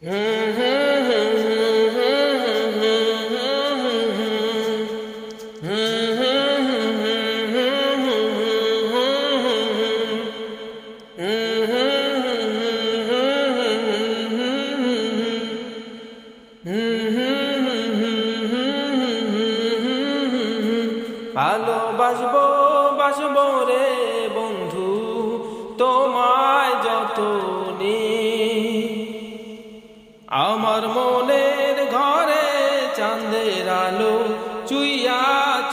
ভালোবাসবো বাসবো রে বন্ধু তোমায় যতনে, আমার মনের ঘরে চাঁদের আলো চুইয়া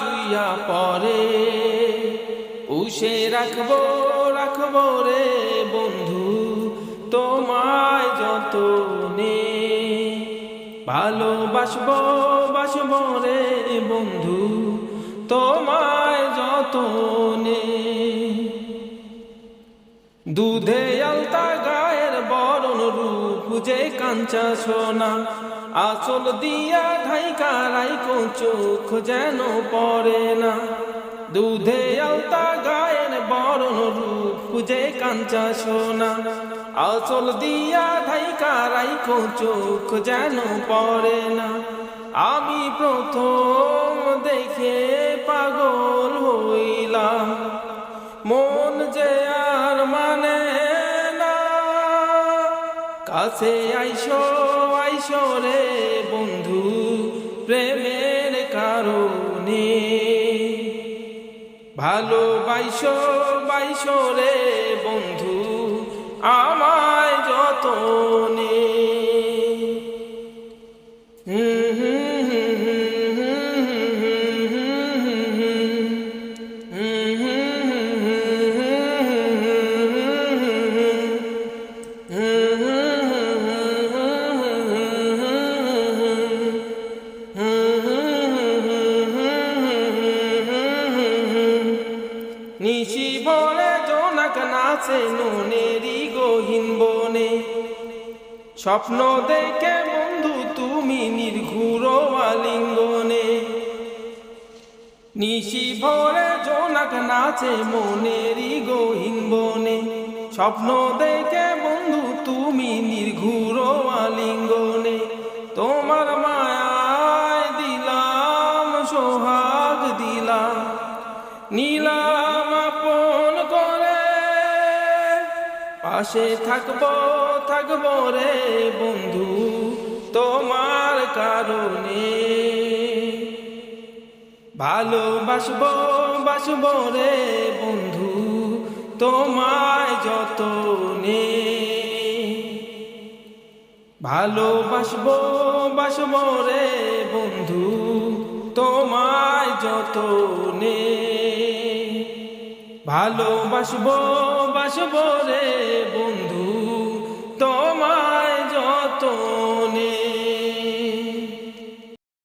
চুইয়া পরে, পুষে রাখবো রাখবো রে বন্ধু তোমায় যতনে। ভালোবাসবো বাসবো রে বন্ধু তোমায় যতনে। দুধে আলতা গায়ের বরণ রূপ যে কাঞ্চা সোনা, আঁচল দিয়া ঢাইকা রাইকো চোখ যেন পড়ে না। দুধে আলতা গায়ের বরণ রূপ যে কাঞ্চা সোনা, আঁচল দিয়া ঢাইকা রাইকো চোখ যেন পড়ে না। আমি প্রথম দেখে পাগল হইলাম, মন যে আর মানে না। কাছে আইসো আইসো রে বন্ধু প্রেমের কারণে, ভালোবাইসো বাইসো রে বন্ধু আমায় যতনে। নিশি ভরে জোনাক নাচে নুনেরি গহীন বনে, স্বপ্ন দেখে বন্ধু তুমি নির্ঘুর আলিঙ্গনে। নিশি ভরে জোনাক নাচে মনেরি গহীন বনে, স্বপ্ন দেখে বন্ধু তুমি নির্ঘুর আলিঙ্গনে। তোমার মায়ায় দিলাম সোহাগ দিলাম, নিলাম আপন করে, পাশে থাকবো থাকবো রে বন্ধু তোমার কারণে। ভালোবাসবো বাসবো রে বন্ধু তোমায় যতনে, ভালোবাসবো বাসবো রে বন্ধু তোমায় যতনে। ভালোবাসবো বাসবো রে বন্ধু